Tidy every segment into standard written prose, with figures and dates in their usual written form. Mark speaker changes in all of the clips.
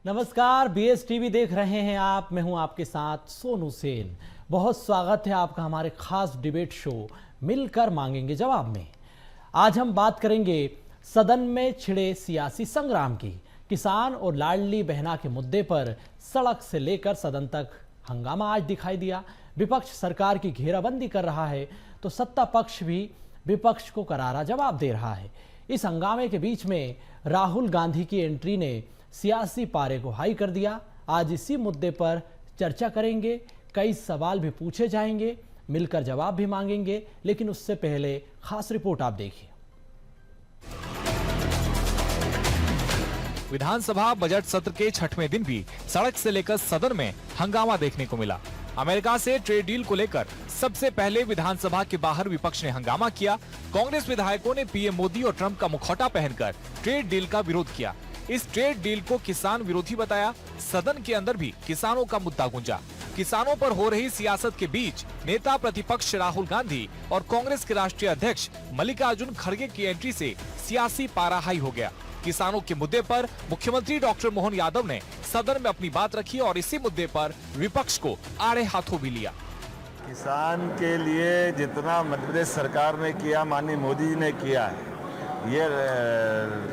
Speaker 1: नमस्कार, BS TV देख रहे हैं आप। मैं हूं आपके साथ सोनू सेन। बहुत स्वागत है आपका हमारे खास डिबेट शो मिलकर मांगेंगे जवाब में। आज हम बात करेंगे सदन में छिड़े सियासी संग्राम की। किसान और लाडली बहना के मुद्दे पर सड़क से लेकर सदन तक हंगामा आज दिखाई दिया। विपक्ष सरकार की घेराबंदी कर रहा है तो सत्ता पक्ष भी विपक्ष को करारा जवाब दे रहा है। इस हंगामे के बीच में राहुल गांधी की एंट्री ने सियासी पारे को हाई कर दिया। आज इसी मुद्दे पर चर्चा करेंगे, कई सवाल भी पूछे जाएंगे, मिलकर जवाब भी मांगेंगे। लेकिन उससे पहले खास रिपोर्ट आप देखिए।
Speaker 2: विधानसभा बजट सत्र के 6वें दिन भी सड़क से लेकर सदन में हंगामा देखने को मिला। अमेरिका से ट्रेड डील को लेकर सबसे पहले विधानसभा के बाहर विपक्ष ने हंगामा किया। कांग्रेस विधायकों ने पीएम मोदी और ट्रंप का मुखौटा पहनकर ट्रेड डील का विरोध किया। इस ट्रेड डील को किसान विरोधी बताया। सदन के अंदर भी किसानों का मुद्दा गूंजा। किसानों पर हो रही सियासत के बीच नेता प्रतिपक्ष राहुल गांधी और कांग्रेस के राष्ट्रीय अध्यक्ष मल्लिकार्जुन खड़गे की एंट्री से सियासी पारा हाई हो गया। किसानों के मुद्दे पर मुख्यमंत्री डॉक्टर मोहन यादव ने सदन में अपनी बात रखी और इसी मुद्दे पर विपक्ष को आड़े हाथों भी लिया।
Speaker 3: किसान के लिए जितना मध्य प्रदेश सरकार ने किया, माननीय मोदी जी ने किया है, ये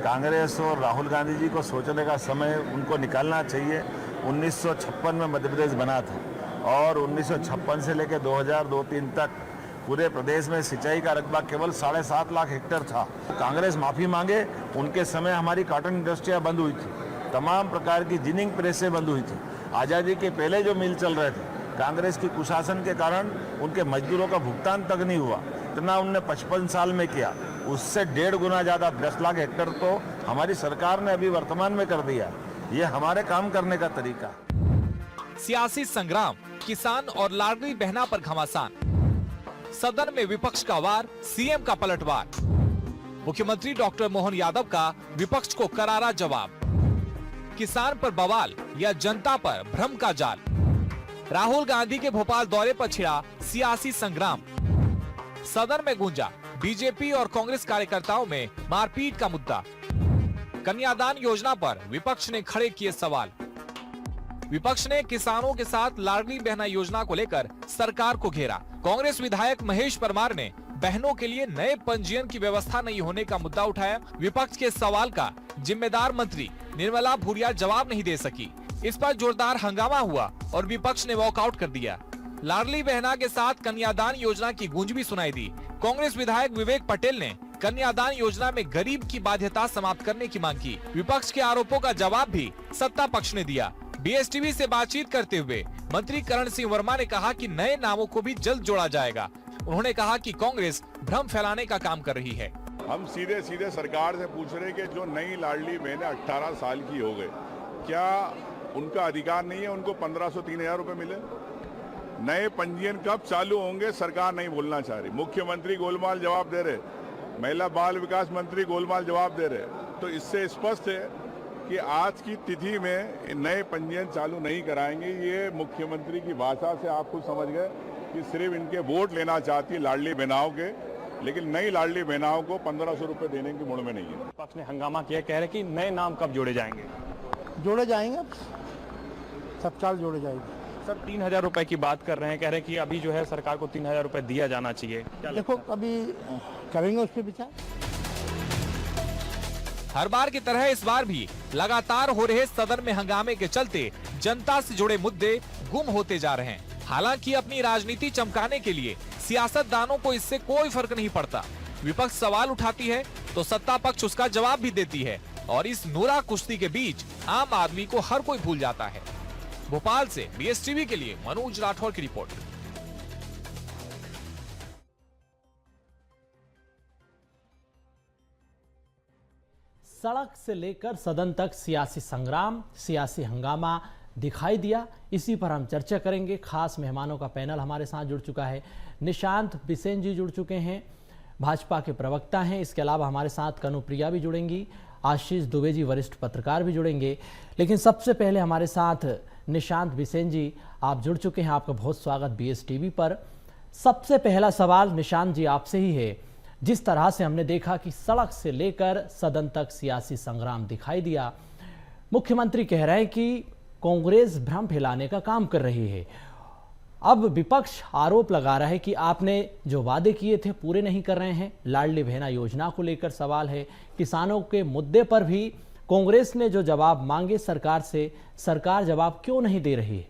Speaker 3: कांग्रेस और राहुल गांधी जी को सोचने का समय उनको निकालना चाहिए। 1956 में मध्य प्रदेश बना था और 1956 से लेकर 2002-03 तक पूरे प्रदेश में सिंचाई का रकबा केवल 7.5 लाख हेक्टेयर था। कांग्रेस माफी मांगे, उनके समय हमारी कॉटन इंडस्ट्रियां बंद हुई थी, तमाम प्रकार की जिनिंग प्रेसें बंद हुई थी। आज़ादी के पहले जो मिल चल रहे थे, कांग्रेस की कुशासन के कारण उनके मजदूरों का भुगतान तक नहीं हुआ। इतना उनने 55 साल में किया, उससे 1.5 गुना ज़्यादा 10 लाख हेक्टेयर तो हमारी सरकार ने अभी वर्तमान में कर दिया। ये हमारे काम करने का तरीका।
Speaker 2: सियासी संग्राम, किसान और लाडली बहना पर घमासान। सदन में विपक्ष का वार, सीएम का पलटवार। मुख्यमंत्री डॉक्टर मोहन यादव का विपक्ष को करारा जवाब। किसान पर बवाल या जनता पर भ्रम का जाल। राहुल गांधी के भोपाल दौरे पर छिड़ा सियासी संग्राम। सदन में गूंजा बीजेपी और कांग्रेस कार्यकर्ताओं में मारपीट का मुद्दा। कन्यादान योजना पर विपक्ष ने खड़े किए सवाल। विपक्ष ने किसानों के साथ लाडली बहना योजना को लेकर सरकार को घेरा। कांग्रेस विधायक महेश परमार ने बहनों के लिए नए पंजीयन की व्यवस्था नहीं होने का मुद्दा उठाया। विपक्ष के सवाल का जिम्मेदार मंत्री निर्मला भूरिया जवाब नहीं दे सकी। इस पर जोरदार हंगामा हुआ और विपक्ष ने वॉकआउट कर दिया। लाडली बहना के साथ कन्यादान योजना की गूंज भी सुनाई दी। कांग्रेस विधायक विवेक पटेल ने कन्यादान योजना में गरीब की बाध्यता समाप्त करने की मांग की। विपक्ष के आरोपों का जवाब भी सत्ता पक्ष ने दिया। बीएसटीवी से बातचीत करते हुए मंत्री करण सिंह वर्मा ने कहा कि नए नामों को भी जल्द जोड़ा जाएगा। उन्होंने कहा कि कांग्रेस भ्रम फैलाने का काम कर रही है।
Speaker 4: हम सीधे सीधे सरकार से पूछ रहे कि जो नई लाडली बहनें 18 साल की हो गए, क्या उनका अधिकार नहीं है उनको 1500-3000 रुपए मिले? नए पंजीयन कब चालू होंगे, सरकार नहीं बोलना चाह रही। मुख्यमंत्री गोलमाल जवाब दे रहे, महिला बाल विकास मंत्री गोलमाल जवाब दे रहे। तो इससे स्पष्ट है कि आज की तिथि में नए पंजीयन चालू नहीं कराएंगे। ये मुख्यमंत्री की भाषा से आप खुद समझ गए कि सिर्फ इनके वोट लेना चाहती है लाडली बहनाओं के, लेकिन नई लाडली बहनाओं को 1500 रुपए देने की मुड़ में नहीं है।
Speaker 5: पक्ष ने हंगामा किया, कह रहे कि नए नाम कब जोड़े जाएंगे?
Speaker 6: जोड़े जाएंगे, सब साल जोड़े जाएंगे।
Speaker 5: सर 3000 रुपए की बात कर रहे हैं, कह रहे हैं कि अभी जो है सरकार को 3000 रुपए दिया जाना चाहिए।
Speaker 6: देखो अभी करेंगे उस पर विचार।
Speaker 2: हर बार की तरह इस बार भी लगातार हो रहे सदन में हंगामे के चलते जनता से जुड़े मुद्दे गुम होते जा रहे हैं। हालांकि अपनी राजनीति चमकाने के लिए सियासतदानों को इससे कोई फर्क नहीं पड़ता। विपक्ष सवाल उठाती है तो सत्ता पक्ष उसका जवाब भी देती है और इस नूरा कुश्ती के बीच आम आदमी को हर कोई भूल जाता है। भोपाल से बीएसटीवी के लिए मनोज राठौर की रिपोर्ट।
Speaker 1: सड़क से लेकर सदन तक सियासी संग्राम, सियासी हंगामा दिखाई दिया। इसी पर हम चर्चा करेंगे। खास मेहमानों का पैनल हमारे साथ जुड़ चुका है। निशांत बिसेन जी जुड़ चुके हैं, भाजपा के प्रवक्ता हैं। इसके अलावा हमारे साथ कनुप्रिया भी जुड़ेंगी, आशीष दुबे जी वरिष्ठ पत्रकार भी जुड़ेंगे। लेकिन सबसे पहले हमारे साथ निशांत बिसेन जी आप जुड़ चुके हैं। आपका बहुत स्वागत बीएसटीवी पर। सबसे पहला सवाल निशांत जी आपसे ही है। जिस तरह से हमने देखा कि सड़क से लेकर सदन तक सियासी संग्राम दिखाई दिया, मुख्यमंत्री कह रहे हैं कि कांग्रेस भ्रम फैलाने का काम कर रही है। अब विपक्ष आरोप लगा रहा है कि आपने जो वादे किए थे पूरे नहीं कर रहे हैं। लाडली बहना योजना को लेकर सवाल है। किसानों के मुद्दे पर भी कांग्रेस ने जो जवाब मांगे सरकार से, सरकार जवाब क्यों नहीं दे रही है?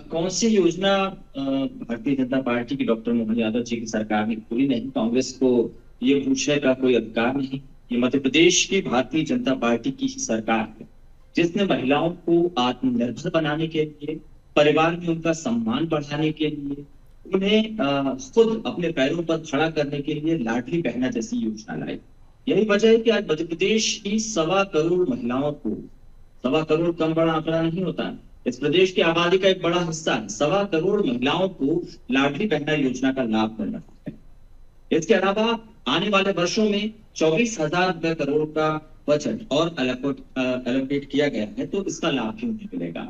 Speaker 7: कौन सी योजना भारतीय जनता पार्टी की डॉक्टर मोहन यादव जी की सरकार ने पूरी नहीं? कांग्रेस को ये पूछने का कोई अधिकार नहीं। ये मध्य प्रदेश की भारतीय जनता पार्टी की सरकार है, जिसने महिलाओं को आत्मनिर्भर बनाने के लिए, परिवार में उनका सम्मान बढ़ाने के लिए, उन्हें खुद अपने पैरों पर खड़ा करने के लिए लाडली बहना जैसी योजना लाई। यही वजह है कि आज मध्य प्रदेश की 1.25 करोड़ महिलाओं को, 1.25 करोड़ कम बड़ा आंकड़ा नहीं होता है, इस प्रदेश की आबादी का एक बड़ा हिस्सा है, 1.25 करोड़ महिलाओं को लाडली बहना योजना का लाभ मिल रहा है। इसके अलावा आने वाले वर्षों में 24,000 करोड़ का बजट और एलोकेट किया गया है, तो इसका लाभ भी उन्हें मिलेगा।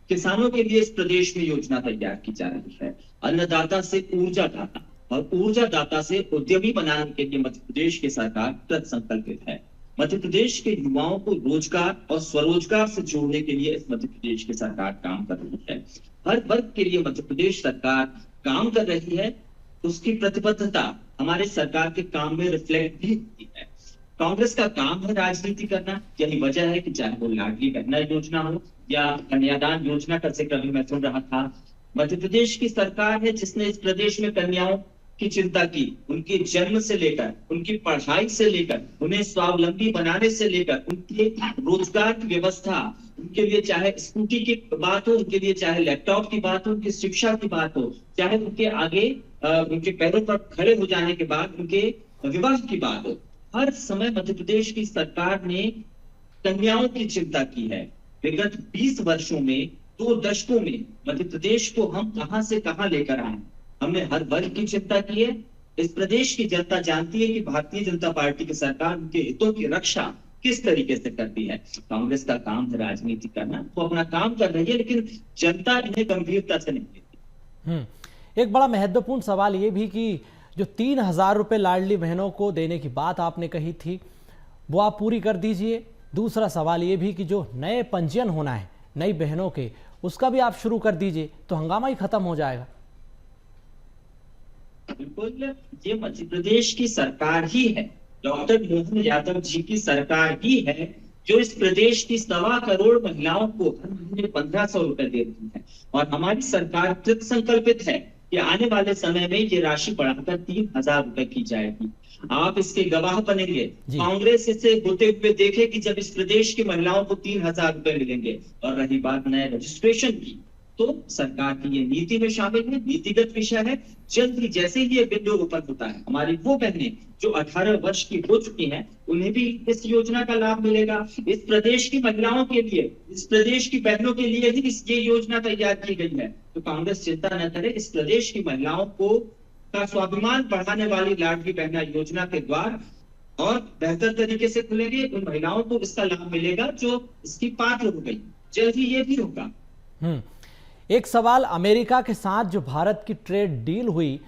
Speaker 7: किसानों के लिए इस प्रदेश में योजना तैयार की जा रही है, अन्नदाता से ऊर्जा दाता और ऊर्जा दाता से उद्यमी बनाने के लिए मध्य प्रदेश की सरकार कृत संकल्पित है। मध्य प्रदेश के युवाओं को रोजगार और स्वरोजगार से जोड़ने के लिए इस मध्य प्रदेश की सरकार काम कर रही है। हर वर्ग के लिए मध्य प्रदेश सरकार काम कर रही है, उसकी प्रतिबद्धता हमारे सरकार के काम में रिफ्लेक्ट भी होती है। कांग्रेस का काम है राजनीति करना। यही वजह है कि चाहे वो लाडली बहना योजना हो या कन्यादान योजना का जिक्र अभी मैं सुन रहा था, मध्य प्रदेश की सरकार है जिसने इस प्रदेश में कन्याओं की चिंता की, उनके जन्म से लेकर, उनकी पढ़ाई से लेकर, उन्हें स्वावलंबी बनाने से लेकर, उनके रोजगार की व्यवस्था, उनके लिए चाहे स्कूटी की बात हो, उनके लिए चाहे लैपटॉप की बात हो, उनकी शिक्षा की बात हो, चाहे उनके आगे उनके पैरों पर खड़े हो जाने के बाद उनके विवाह की बात हो, हर समय मध्य प्रदेश की सरकार ने कन्याओं की चिंता की है। विगत 20 वर्षों में, 2 दशकों में मध्य प्रदेश को हम कहां से कहां लेकर आए। हमने हर वर्ग की चिंता की है। इस प्रदेश की जनता जानती है कि भारतीय जनता पार्टी की सरकार उनके हितों की रक्षा किस तरीके से करती है। कांग्रेस का काम है राजनीति करना, वो अपना काम कर रही है, लेकिन जनता इन्हें गंभीरता से नहीं लेती।
Speaker 1: एक बड़ा महत्वपूर्ण सवाल ये भी कि जो 3,000 रुपए लाडली बहनों को देने की बात आपने कही थी, वो आप पूरी कर दीजिए। दूसरा सवाल ये भी कि जो नए पंजीयन होना है नई बहनों के, उसका भी आप शुरू कर दीजिए, तो हंगामा ही खत्म हो जाएगा।
Speaker 7: बिल्कुल, ये मध्य प्रदेश की सरकार ही है, डॉक्टर मोहन यादव जी की सरकार ही है, जो इस प्रदेश की 1.25 करोड़ महिलाओं को हर महीने 1,500 रुपए दे रही है। और हमारी सरकार कृत संकल्पित है कि आने वाले समय में ये राशि बढ़ाकर 3,000 रुपए की जाएगी। आप इसके गवाह बनेंगे। कांग्रेस इसे होते हुए देखे कि जब इस प्रदेश की महिलाओं को 3,000 रुपए मिलेंगे। और रही बात नए रजिस्ट्रेशन की, तो सरकार की ये नीति में शामिल है, नीतिगत विषय है। जल्द ही जैसे ही ये विंडो ओपन होता है, हमारी वो बहनें जो 18 वर्ष की हो चुकी हैं, उन्हें भी इस योजना का लाभ मिलेगा। इस प्रदेश की महिलाओं के लिए, इस प्रदेश की बहनों के लिए ही ये योजना तैयार की गई है। तो कांग्रेस चिंता न करे, इस प्रदेश की महिलाओं को का स्वाभिमान बढ़ाने वाली लाडली बहना योजना के द्वार और बेहतर तरीके से खुलेंगे। उन महिलाओं को इसका लाभ मिलेगा जो इसकी पात्र हो गई। जल्द ही ये भी होगा।
Speaker 1: एक सवाल, अमेरिका के साथ जो भारत की ट्रेड डील हुई,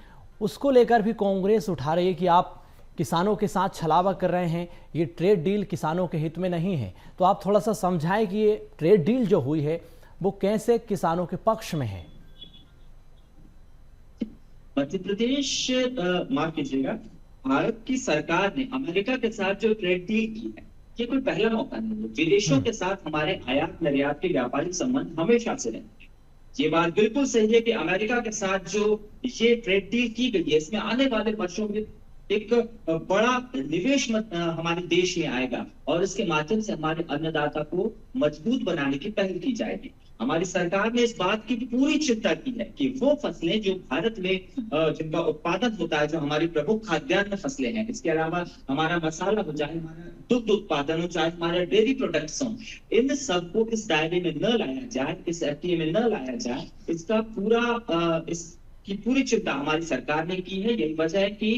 Speaker 1: उसको लेकर भी कांग्रेस उठा रही है कि आप किसानों के साथ छलावा कर रहे हैं, ये ट्रेड डील किसानों के हित में नहीं है। तो आप थोड़ा सा समझाएं कि ये ट्रेड डील जो हुई है वो कैसे किसानों के पक्ष में है।
Speaker 7: मध्य प्रदेश, माफ कीजिएगा, भारत की सरकार ने अमेरिका के साथ जो ट्रेड डील की है, ये कोई पहला मौका नहीं है। विदेशों के साथ हमारे आयात निर्यात के व्यापारिक संबंध हमेशा से रहे। ये बात बिल्कुल सही है कि अमेरिका के साथ जो ये ट्रेड डील की गई है, इसमें आने वाले वर्षों में एक बड़ा निवेश हमारे देश में आएगा और इसके माध्यम से हमारे अन्नदाता को मजबूत बनाने की पहल की जाएगी। हमारी सरकार ने इस बात की पूरी चिंता की है कि वो फसलें जो भारत में जिनका उत्पादन होता है, जो हमारी प्रमुख खाद्यान्न फसलें हैं, इसके अलावा हमारा मसाला हो, चाहे हमारा दुग्ध उत्पादन हो, चाहे हमारे डेयरी प्रोडक्ट्स हों, इन सबको इस दायरे में न लाया जाए, इस एफटीए में न लाया जाए। इसका पूरा इसकी पूरी चिंता हमारी सरकार ने की है। यही वजह है कि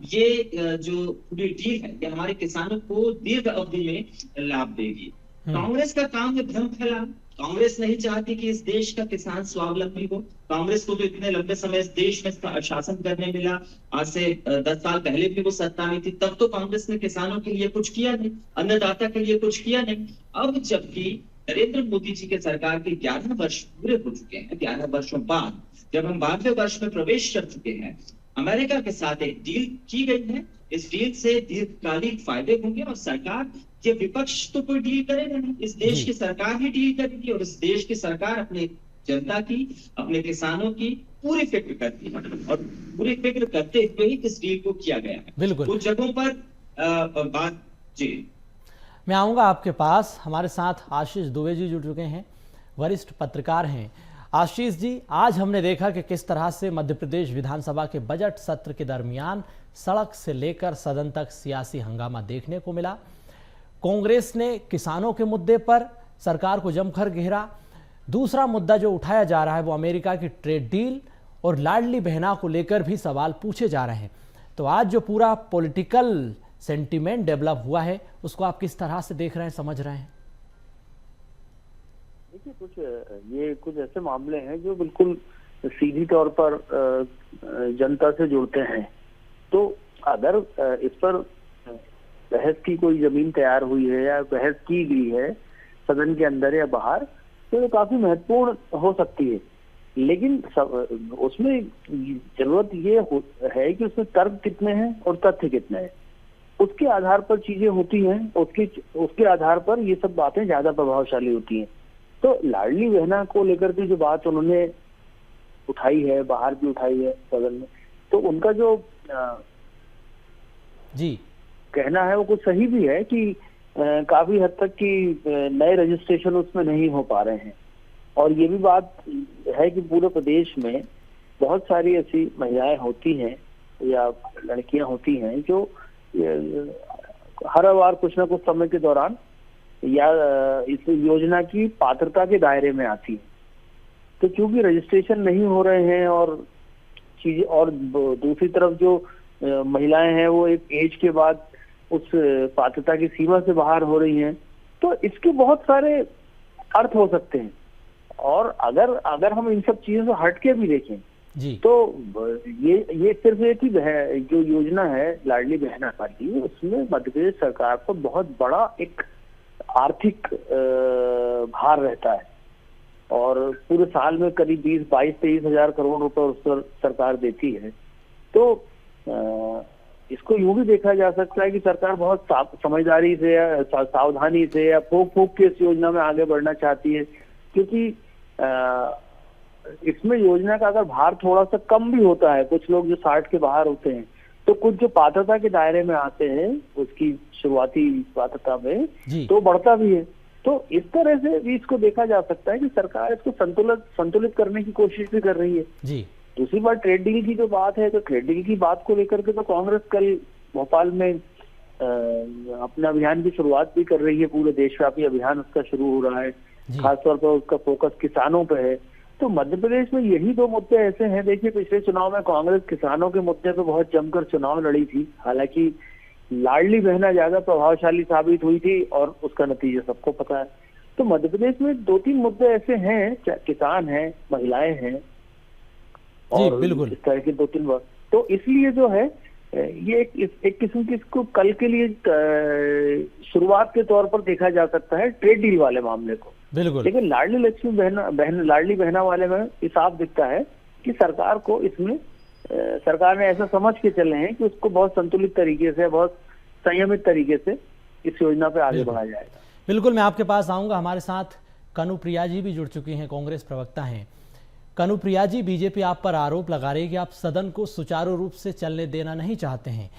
Speaker 7: ये जो पूरी डील है, ये हमारे किसानों को दीर्घ अवधि में लाभ देगी। कांग्रेस का काम है भ्रम फैलाना कांग्रेस नहीं चाहती कि इस देश का किसान स्वावलंबी हो। कांग्रेस को तो इतने लंबे समय इस देश में शासन करने मिला, आज से 10 साल पहले भी वो सत्ता में थी, तब तो कांग्रेस ने किसानों के लिए कुछ किया नहीं, अन्नदाता के लिए कुछ किया नहीं। अब जबकि नरेंद्र मोदी जी के सरकार के 11 वर्ष पूरे हो चुके हैं, 11 वर्षों बाद जब हम 12वें वर्ष में प्रवेश कर चुके हैं, अमेरिका के साथ एक डील की गई है। इस डील से दीर्घकालिक फायदे होंगे और सरकार के विपक्ष तो कोई डील करेगा नहीं, इस देश की सरकार ही डील करेगी और इस देश की सरकार अपने जनता की, अपने किसानों की पूरी फिक्र करती है और पूरी फिक्र करते हुए ही इस डील को किया गया है।
Speaker 1: बिल्कुल।
Speaker 7: कुछ जगहों पर बात जी
Speaker 1: मैं आऊंगा आपके पास। हमारे साथ आशीष दुबे जी जुड़ चुके हैं, वरिष्ठ पत्रकार हैं। आशीष जी, आज हमने देखा कि किस तरह से मध्य प्रदेश विधानसभा के बजट सत्र के दरमियान सड़क से लेकर सदन तक सियासी हंगामा देखने को मिला। कांग्रेस ने किसानों के मुद्दे पर सरकार को जमकर घेरा। दूसरा मुद्दा जो उठाया जा रहा है वो अमेरिका की ट्रेड डील और लाडली बहना को लेकर भी सवाल पूछे जा रहे हैं। तो आज जो पूरा पॉलिटिकल सेंटिमेंट डेवलप हुआ है उसको आप किस तरह से देख रहे हैं, समझ रहे हैं?
Speaker 6: देखिए, कुछ ऐसे मामले हैं जो बिल्कुल सीधी तौर पर जनता से जुड़ते हैं। तो अगर इस पर बहस की कोई जमीन तैयार हुई है या बहस की गई है सदन के अंदर या बाहर, तो ये काफी महत्वपूर्ण हो सकती है। लेकिन उसमें जरूरत ये है कि उसमें तर्क कितने हैं और तथ्य कितने हैं, उसके आधार पर चीजें होती हैं। उसके आधार पर ये सब बातें ज्यादा प्रभावशाली होती हैं। तो लाडली बहना को लेकर के जो बात उन्होंने उठाई है, बाहर भी उठाई है सदन में, तो उनका जो
Speaker 1: जी
Speaker 6: कहना है वो कुछ सही भी है कि काफी हद तक कि नए रजिस्ट्रेशन उसमें नहीं हो पा रहे हैं। और ये भी बात है कि पूरे प्रदेश में बहुत सारी ऐसी महिलाएं होती हैं या लड़कियां होती हैं जो हर बार कुछ ना कुछ समय के दौरान या इस योजना की पात्रता के दायरे में आती है। तो क्योंकि रजिस्ट्रेशन नहीं हो रहे हैं और चीजें, और दूसरी तरफ जो महिलाएं हैं वो एक एज के बाद उस पात्रता की सीमा से बाहर हो रही हैं, तो इसके बहुत सारे अर्थ हो सकते हैं। और अगर हम इन सब चीजों से हटके भी देखें
Speaker 1: जी,
Speaker 6: तो ये सिर्फ एक ही जो योजना है लाडली बहना वाली, उसमें मध्य प्रदेश सरकार पर बहुत बड़ा एक आर्थिक भार रहता है और पूरे साल में करीब 22-23 हजार करोड़ रुपए उस पर सरकार देती है। तो इसको यूं भी देखा जा सकता है कि सरकार बहुत समझदारी से या सावधानी से या फूंक के इस योजना में आगे बढ़ना चाहती है, क्योंकि इसमें योजना का अगर भार थोड़ा सा कम भी होता है, कुछ लोग जो 60 के बाहर होते हैं, तो कुछ जो पात्रता के दायरे में आते हैं उसकी शुरुआती पात्रता में, तो बढ़ता भी है। तो इस तरह से भी इसको देखा जा सकता है कि सरकार इसको संतुलित करने की कोशिश भी कर रही है जी। दूसरी बात ट्रेड डील की जो बात है, तो ट्रेड डील की बात को लेकर के तो कांग्रेस कल भोपाल में अपने अभियान की शुरुआत भी कर रही है। पूरे देशव्यापी अभियान उसका शुरू हो रहा है, खासतौर पर उसका फोकस किसानों पे है। तो मध्य प्रदेश में यही दो मुद्दे ऐसे हैं। देखिए, पिछले चुनाव में कांग्रेस किसानों के मुद्दे पे बहुत जमकर चुनाव लड़ी थी, हालांकि लाडली बहना ज्यादा प्रभावशाली साबित हुई थी और उसका नतीजा सबको पता है। तो मध्य प्रदेश में 2-3 मुद्दे ऐसे हैं, किसान हैं, महिलाएं हैं और बिल्कुल इस तरह के 2-3 बात। तो इसलिए जो है ये एक किस्म की इसको कल के लिए शुरुआत के तौर पर देखा जा सकता है ट्रेड डील वाले मामले को। बिल्कुल। लेकिन लाडली बहना वाले में ये साफ दिखता है कि सरकार को इसमें सरकार ने ऐसा समझ के चले हैं कि उसको बहुत संतुलित तरीके से, बहुत संयमित तरीके से इस योजना पे आगे बढ़ाया जाएगा।
Speaker 1: बिल्कुल, मैं आपके पास आऊंगा। हमारे साथ कनुप्रिया जी भी जुड़ चुकी हैं, कांग्रेस प्रवक्ता हैं। कनुप्रिया जी, बीजेपी आप पर आरोप लगा रही है कि आप सदन को सुचारू रूप से चलने देना नहीं चाहते हैं।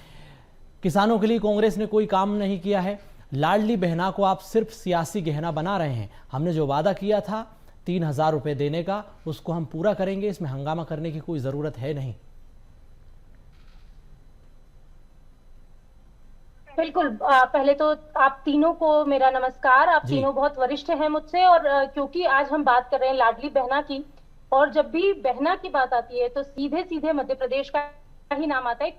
Speaker 1: किसानों के लिए कांग्रेस ने कोई काम नहीं किया है, लाडली बहना को आप सिर्फ सियासी गहना बना रहे हैं। हमने जो वादा किया था 3000 रुपए देने का, उसको हम पूरा करेंगे, इसमें हंगामा करने की कोई जरूरत है नहीं।
Speaker 8: बिल्कुल, पहले तो आप तीनों को मेरा नमस्कार। आप तीनों बहुत वरिष्ठ हैं मुझसे, और क्योंकि आज हम बात कर रहे हैं लाडली बहना की, और जब भी बहना की बात आती है तो सीधे सीधे मध्य प्रदेश का ही नाम आता है।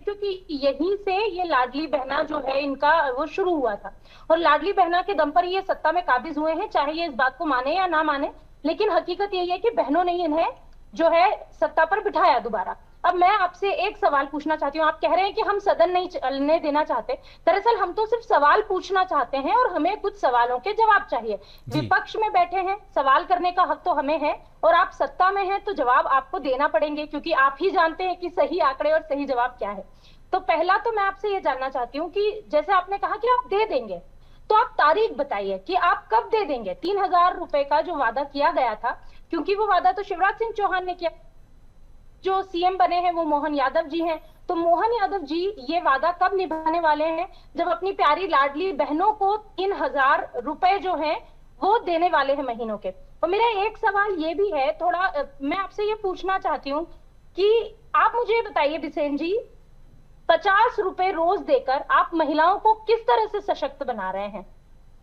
Speaker 8: क्योंकि यहीं से ये लाडली बहना जो है इनका वो शुरू हुआ था और लाडली बहना के दम पर ये सत्ता में काबिज हुए हैं, चाहे ये इस बात को माने या ना माने, लेकिन हकीकत यही है कि बहनों ने इन्हें जो है सत्ता पर बिठाया दोबारा। अब मैं आपसे एक सवाल पूछना चाहती हूँ, आप कह रहे हैं कि हम सदन नहीं चलने देना चाहते, दरअसल हम तो सिर्फ सवाल पूछना चाहते हैं और हमें कुछ सवालों के जवाब चाहिए। विपक्ष में बैठे हैं, सवाल करने का हक तो हमें है और आप सत्ता में हैं तो जवाब आपको देना पड़ेंगे, क्योंकि आप ही जानते हैं कि सही आंकड़े और सही जवाब क्या है। तो पहला तो मैं आपसे ये जानना चाहती हूँ कि जैसे आपने कहा कि आप दे देंगे, तो आप तारीख बताइए कि आप कब दे देंगे। 3,000 रुपए का जो वादा किया गया था, क्योंकि वो वादा तो शिवराज सिंह चौहान ने किया, जो सीएम बने हैं वो मोहन यादव जी हैं, तो मोहन यादव जी ये वादा कब निभाने वाले हैं जब अपनी प्यारी लाडली बहनों को 3,000 रुपए जो है वो देने वाले हैं महीनों के। और मेरा एक सवाल ये भी है, थोड़ा मैं आपसे ये पूछना चाहती हूँ कि आप मुझे बताइए बिसेन जी, 50 रुपए रोज देकर आप महिलाओं को किस तरह से सशक्त बना रहे हैं?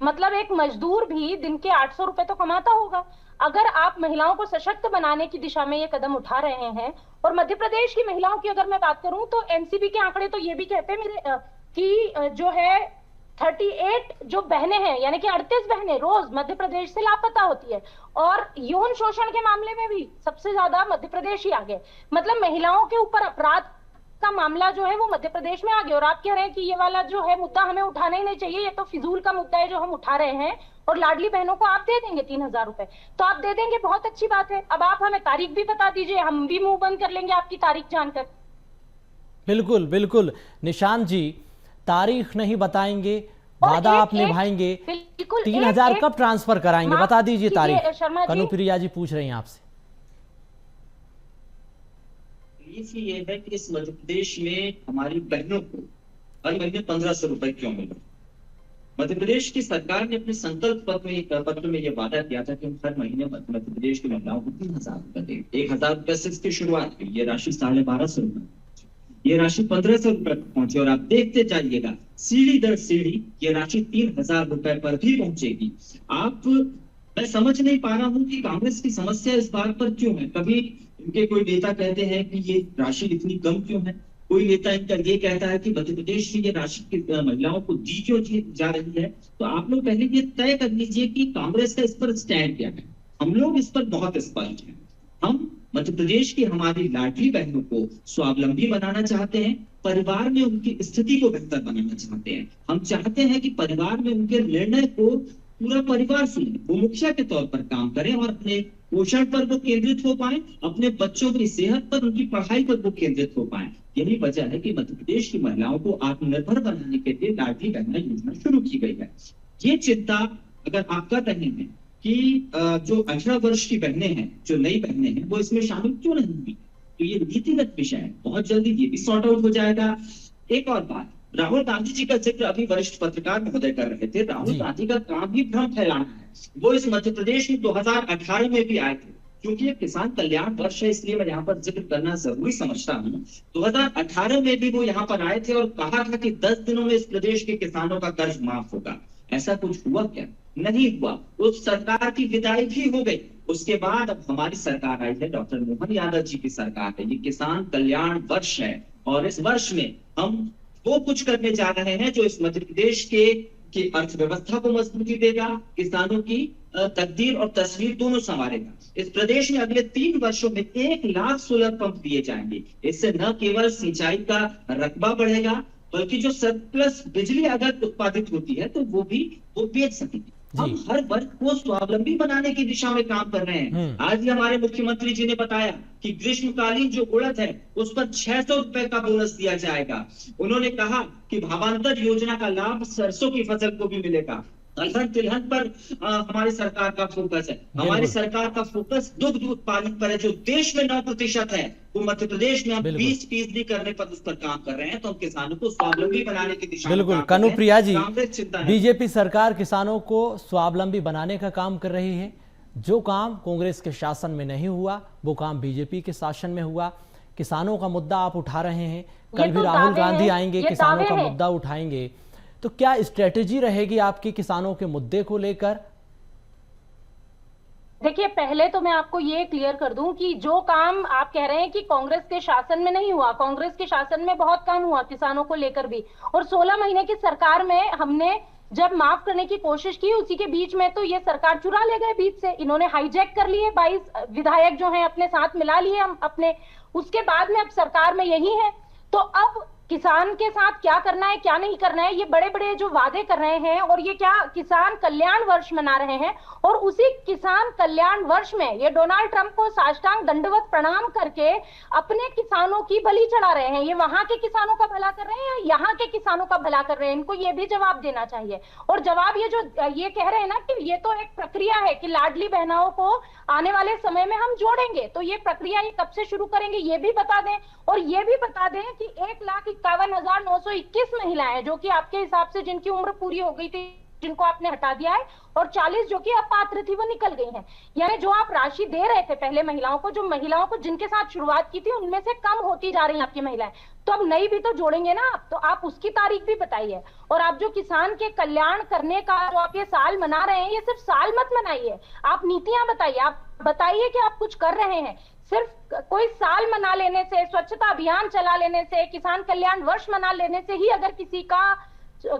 Speaker 8: मतलब एक मजदूर भी दिन के 800 रुपए तो कमाता होगा। अगर आप महिलाओं को सशक्त बनाने की दिशा में ये कदम उठा रहे हैं, और मध्य प्रदेश की महिलाओं की अगर मैं बात करूं तो एनसीबी के आंकड़े तो ये भी कहते हैं मेरे कि जो है 38 जो बहनें हैं, यानी कि 38 बहनें रोज मध्य प्रदेश से लापता होती है, और यौन शोषण के मामले में भी सबसे ज्यादा मध्य प्रदेश ही आगे। मतलब महिलाओं के ऊपर अपराध का मामला जो है वो मध्य प्रदेश में आ गया, और आप कह रहे हैं कि ये वाला जो है मुद्दा हमें उठाना ही नहीं चाहिए, ये तो फिजूल का मुद्दा है जो हम उठा रहे हैं, और लाडली बहनों को आप दे देंगे 3,000 रुपए। तो आप दे देंगे, बहुत अच्छी बात है। अब आप हमें तारीख भी बता दीजिए, हम भी मुंह बंद कर लेंगे आपकी तारीख जानकर।
Speaker 1: बिल्कुल बिल्कुल निशांत जी, तारीख नहीं बताएंगे, वादा आप निभाएंगे। 3,000 कब ट्रांसफर कराएंगे, बता दीजिए तारीख। कनुप्रिया जी पूछ रही हैं आपसे।
Speaker 7: ये है कि इस मध्य प्रदेश में हमारी बहनों को हर महीने 1,500 रुपए क्यों मिल रहे? मध्य प्रदेश की सरकार ने अपने संकल्प पत्र में यह वादा किया था कि हम हर महीने मध्य प्रदेश की महिलाओं को 3,000 रुपए देंगे। 1,000 रुपए से इसकी शुरुआत हुई, ये राशि 1,250 रुपए, ये राशि 1,500 रुपए पर पहुंची, और आप देखते जाइएगा सीढ़ी दर सीढ़ी ये राशि 3,000 रुपए पर भी पहुंचेगी। मैं समझ नहीं पा रहा हूं कि कांग्रेस की समस्या इस बात पर क्यों है। कभी इनके कोई नेता कहते हैं कि ये राशि इतनी कम क्यों है, कोई नेता इनका ये कहता है कि मध्य प्रदेश की ये राशि महिलाओं को दी क्यों जा रही है। तो आप लोग पहले ये तय कर लीजिए कि कांग्रेस का इस पर स्टैंड क्या है। हम लोग इस पर बहुत स्पष्ट हैं। हम मध्य प्रदेश की हमारी लाडली बहनों को स्वावलंबी बनाना चाहते हैं, परिवार में उनकी स्थिति को बेहतर बनाना चाहते हैं। हम चाहते हैं कि परिवार में उनके निर्णय को पूरा परिवार सुने, वो मुखिया के तौर पर काम करें और अपने पोषण पर वो केंद्रित हो पाए, अपने बच्चों की सेहत पर, उनकी पढ़ाई पर वो केंद्रित हो पाए। यही वजह है कि मध्य प्रदेश की महिलाओं को आत्मनिर्भर बनाने के लिए लाडली बहना योजना शुरू की गई है। ये चिंता अगर आप कर रहे हैं कि जो 18 वर्ष की बहनें हैं, जो नई बहनें हैं, वो इसमें शामिल क्यों नहीं हुई, तो ये नीतिगत विषय है, बहुत जल्दी ये भी सॉर्ट आउट हो जाएगा। एक और बात, राहुल गांधी जी का जिक्र अभी वरिष्ठ पत्रकार महोदय कर रहे थे। राहुल गांधी का काम ही भ्रम फैलाना है। वो इस मध्य प्रदेश में 2018 में भी आए थे, क्योंकि ये किसान कल्याण वर्ष है इसलिए मैं यहाँ पर जिक्र करना जरूरी समझता हूँ। 2018 में भी वो यहाँ पर आए थे और कहा था कि 10 दिनों में इस प्रदेश के किसानों का कर्ज माफ होगा। ऐसा कुछ हुआ क्या? नहीं हुआ। उस सरकार की विदाई भी हो गई। उसके बाद अब हमारी सरकार आई है, डॉक्टर मोहन यादव जी की सरकार है। ये किसान कल्याण वर्ष है और इस वर्ष में हम वो कुछ करने जा रहे हैं जो इस मध्य प्रदेश की अर्थव्यवस्था को मजबूती देगा, किसानों की तकदीर और तस्वीर दोनों संवारेगा। इस प्रदेश में अगले 3 वर्षों में 1 लाख सोलर पंप दिए जाएंगे। इससे न केवल सिंचाई का रकबा बढ़ेगा, बल्कि जो सरप्लस बिजली अगर उत्पादित होती है तो वो बेच सकेंगे। हम हर वर्ग को स्वावलंबी बनाने की दिशा में काम कर रहे हैं। आज ही हमारे मुख्यमंत्री जी ने बताया कि ग्रीष्मकालीन जो उड़द है उस पर 600 रुपए का बोनस दिया जाएगा। उन्होंने कहा कि भावांतर योजना का लाभ सरसों की फसल को भी मिलेगा। दलहन तिलहन पर हमारी सरकार का फोकस है। हमारी सरकार का फोकस दुग्ध उत्पादन पर है, जो देश में 9% है, वो मध्य प्रदेश में हम 20% करने पर उस पर काम कर रहे हैं। तो हम किसानों को स्वावलंबी बनाने की दिशा में
Speaker 1: बिल्कुल। कनुप्रिया जी, बीजेपी सरकार किसानों को स्वावलंबी बनाने का काम कर रही है। जो काम कांग्रेस के शासन में नहीं हुआ वो काम बीजेपी के शासन में हुआ। किसानों का मुद्दा आप उठा रहे हैं, कल भी राहुल गांधी आएंगे, किसानों का मुद्दा उठाएंगे। तो क्या स्ट्रेटेजी रहेगी आपकी किसानों के मुद्दे को लेकर?
Speaker 8: देखिए, पहले तो मैं आपको ये क्लियर कर दूं कि जो काम आप कह रहे हैं कि कांग्रेस के शासन में नहीं हुआ, कांग्रेस के शासन में बहुत काम हुआ किसानों को लेकर भी। और 16 महीने की सरकार में हमने जब माफ करने की कोशिश की, उसी के बीच में तो ये सरकार चुरा ले गए बीच से, इन्होंने हाईजैक कर लिए, 22 विधायक जो हैं अपने साथ मिला लिए हम अपने। उसके बाद में अब सरकार में यही है, तो अब किसान के साथ क्या करना है क्या नहीं करना है, ये बड़े बड़े जो वादे कर रहे हैं, और ये क्या किसान कल्याण वर्ष मना रहे हैं, और उसी किसान कल्याण वर्ष में ये डोनाल्ड ट्रंप को साष्टांग दंडवत प्रणाम करके अपने किसानों की बलि चढ़ा रहे हैं। ये वहां के किसानों का भला कर रहे हैं या यहाँ के किसानों का भला कर रहे हैं? इनको ये भी जवाब देना चाहिए। और जवाब ये जो ये कह रहे हैं ना कि ये तो एक प्रक्रिया है कि लाडली बहनाओं को आने वाले समय में हम जोड़ेंगे, तो ये प्रक्रिया ये कब से शुरू करेंगे ये भी बता दें। और ये भी बता दें कि 1,51,921 महिलाएं जो कि आपके हिसाब से जिनकी उम्र पूरी हो गई थी, जिनको आपने हटा दिया है, और 40 जो कि अपात्र थी वो निकल गई हैं। यानी जो आप राशि दे रहे थे पहले महिलाओं को, जो महिलाओं को जिनके साथ शुरुआत की थी उनमें से कम होती जा रही हैं आपकी महिलाएं, तो अब नई भी तो जोड़ेंगे ना आप, तो आप उसकी तारीख भी बताइए। और आप जो किसान के कल्याण करने का जो आप ये साल मना रहे हैं, ये सिर्फ साल मत मनाइए, आप नीतियां बताइए, आप बताइए कि आप कुछ कर रहे हैं। सिर्फ कोई साल मना लेने से, स्वच्छता अभियान चला लेने से, किसान कल्याण वर्ष मना लेने से ही अगर किसी का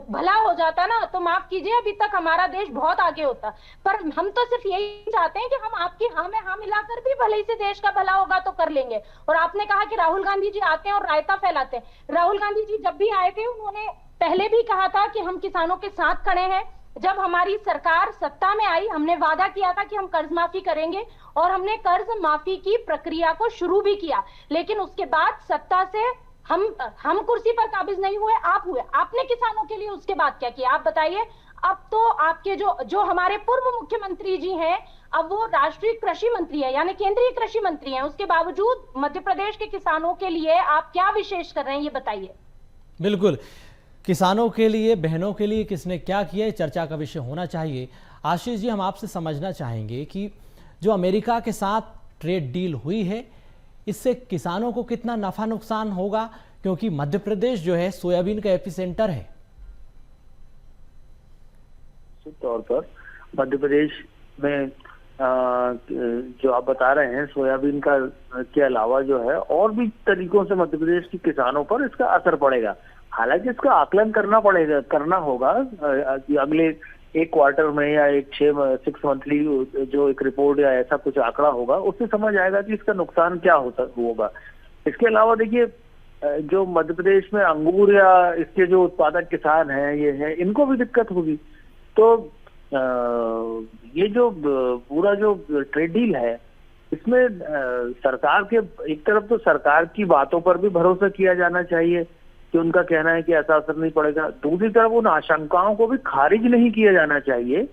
Speaker 8: भला हो जाता ना, तो माफ कीजिए अभी तक हमारा देश बहुत आगे होता। पर हम तो सिर्फ यही चाहते हैं कि हम आपकी हाँ में हाँ मिलाकर भी भले से देश का भला होगा तो कर लेंगे। और आपने कहा कि राहुल गांधी जी आते हैं और रायता फैलाते हैं। राहुल गांधी जी जब भी आए थे उन्होंने पहले भी कहा था कि हम किसानों के साथ खड़े हैं। जब हमारी सरकार सत्ता में आई, हमने वादा किया था कि हम कर्ज माफी करेंगे, और हमने कर्ज माफी की प्रक्रिया को शुरू भी किया। लेकिन उसके बाद सत्ता से हम कुर्सी पर काबिज नहीं हुए, आप हुए। आपने किसानों के लिए उसके बाद क्या किया आप बताइए। अब तो आपके जो हमारे पूर्व मुख्यमंत्री जी हैं, अब वो राष्ट्रीय कृषि मंत्री है, यानी केंद्रीय कृषि मंत्री हैं। उसके बावजूद मध्य प्रदेश के किसानों के लिए आप क्या विशेष कर रहे हैं ये बताइए।
Speaker 1: बिल्कुल, किसानों के लिए, बहनों के लिए किसने क्या किया, चर्चा का विषय होना चाहिए। आशीष जी, हम आपसे समझना चाहेंगे कि जो अमेरिका के साथ ट्रेड डील हुई है, इससे किसानों को कितना नफा नुकसान होगा, क्योंकि मध्य प्रदेश जो है सोयाबीन का एपिसेंटर है।
Speaker 6: निश्चित तौर पर मध्य प्रदेश में जो आप बता रहे हैं सोयाबीन का के अलावा जो है और भी तरीकों से मध्य प्रदेश के किसानों पर इसका असर पड़ेगा। हालांकि इसका आकलन करना होगा कि अगले एक क्वार्टर में या एक 6 मंथली जो एक रिपोर्ट या ऐसा कुछ आंकड़ा होगा, उससे समझ आएगा कि इसका नुकसान क्या होगा। इसके अलावा देखिए, जो मध्य प्रदेश में अंगूर या इसके जो उत्पादक किसान हैं ये हैं, इनको भी दिक्कत होगी। तो ये जो पूरा जो ट्रेड डील है, इसमें सरकार के एक तरफ तो सरकार की बातों पर भी भरोसा किया जाना चाहिए कि उनका कहना है कि ऐसा असर नहीं पड़ेगा। दूसरी तरफ उन आशंकाओं को भी खारिज नहीं किया जाना चाहिए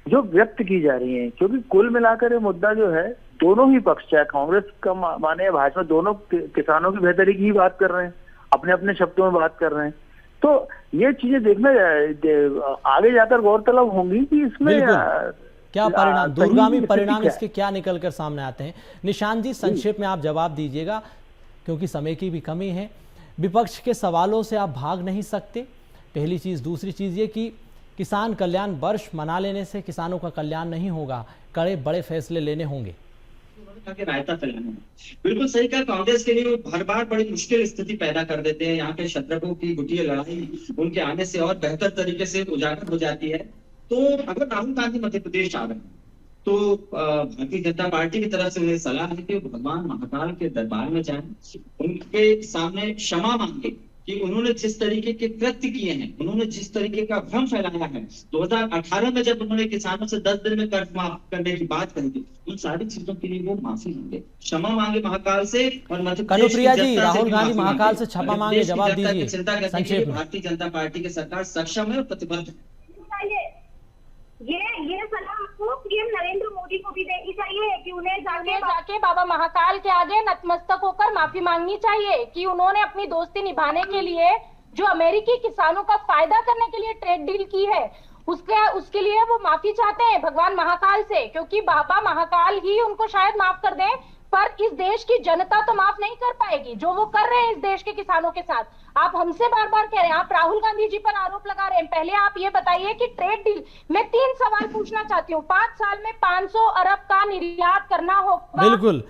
Speaker 6: जो व्यक्त की जा रही हैं, क्योंकि कुल मिलाकर ये मुद्दा जो है दोनों ही पक्ष, चाहे कांग्रेस का माने भाजपा, दोनों किसानों की बेहतरी की ही बात कर रहे हैं, अपने अपने शब्दों में बात कर रहे हैं। तो ये चीजें देखना आगे जाकर गौरतलब होंगी कि इसमें
Speaker 1: क्या परिणाम, दूरगामी परिणाम इसके क्या निकल कर सामने आते हैं। निशांत जी, संक्षेप में आप जवाब दीजिएगा क्योंकि समय की भी कमी है। विपक्ष के सवालों से आप भाग नहीं सकते, पहली चीज। दूसरी चीज ये कि किसान कल्याण वर्ष मना लेने से किसानों का कल्याण नहीं होगा, कड़े बड़े फैसले लेने होंगे।
Speaker 7: रायता फैलाना बिल्कुल सही कहा। कांग्रेस के लिए हर बार बड़ी मुश्किल स्थिति पैदा कर देते हैं। यहाँ के शत्रुओं की गुटिया लड़ाई उनके आने से और बेहतर तरीके से उजागर हो जाती है। तो अगर राहुल गांधी मध्य प्रदेश आ रहे हैं तो भारतीय जनता पार्टी की तरफ से उन्हें सलाह है कि भगवान महाकाल के दरबार में जाएं, उनके सामने क्षमा मांगे कि उन्होंने जिस तरीके के कृत्य किए हैं, उन्होंने जिस तरीके का भ्रम फैलाया है। 2018 में जब उन्होंने किसानों से 10 दिन में कर्ज माफ करने की बात कही थी, उन सारी चीजों के लिए वो माफी मांगे, क्षमा मांगे महाकाल से। और मध्य प्रदेश की जनता से
Speaker 1: राहुल गांधी महाकाल से क्षमा मांगे, जवाब दीजिए।
Speaker 7: चिंता करने के लिए भारतीय जनता पार्टी की सरकार सक्षम है और प्रतिबद्ध है।
Speaker 8: ये सलाह आपको पीएम नरेंद्र मोदी को भी देनी चाहिए कि उन्हें जाके बाबा महाकाल के आगे नतमस्तक होकर माफी मांगनी चाहिए कि उन्होंने अपनी दोस्ती निभाने के लिए जो अमेरिकी किसानों का फायदा करने के लिए ट्रेड डील की है, उसके लिए वो माफी चाहते हैं भगवान महाकाल से, क्योंकि बाबा महाकाल ही उनको शायद माफ कर दें। पर इस देश की जनता तो माफ नहीं कर पाएगी जो वो कर रहे हैं इस देश के किसानों के साथ। आप हमसे बार बार कह रहे हैं, आप राहुल गांधी जी पर आरोप लगा रहे हैं। पहले आप ये बताइए कि ट्रेड डील, मैं 3 सवाल पूछना चाहती हूँ। 5 साल में 500 अरब का निर्यात करना होगा।
Speaker 1: बिल्कुल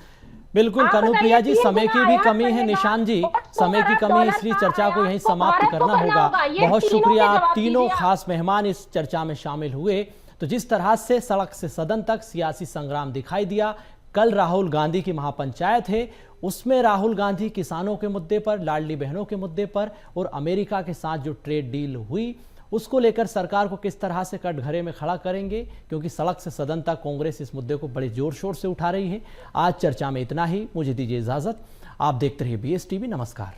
Speaker 1: बिल्कुल कनुप्रिया जी, समय की भी कमी है। निशान जी, समय की कमी है, इसलिए चर्चा को यहीं समाप्त करना होगा। बहुत शुक्रिया, आप तीनों खास मेहमान इस चर्चा में शामिल हुए। तो जिस तरह से सड़क से सदन तक सियासी संग्राम दिखाई दिया, कल राहुल गांधी की महापंचायत है, उसमें राहुल गांधी किसानों के मुद्दे पर, लाडली बहनों के मुद्दे पर और अमेरिका के साथ जो ट्रेड डील हुई उसको लेकर सरकार को किस तरह से कटघरे में खड़ा करेंगे, क्योंकि सड़क से सदन तक कांग्रेस इस मुद्दे को बड़े जोर शोर से उठा रही है। आज चर्चा में इतना ही, मुझे दीजिए इजाजत। आप देखते रहिए BS TV। नमस्कार।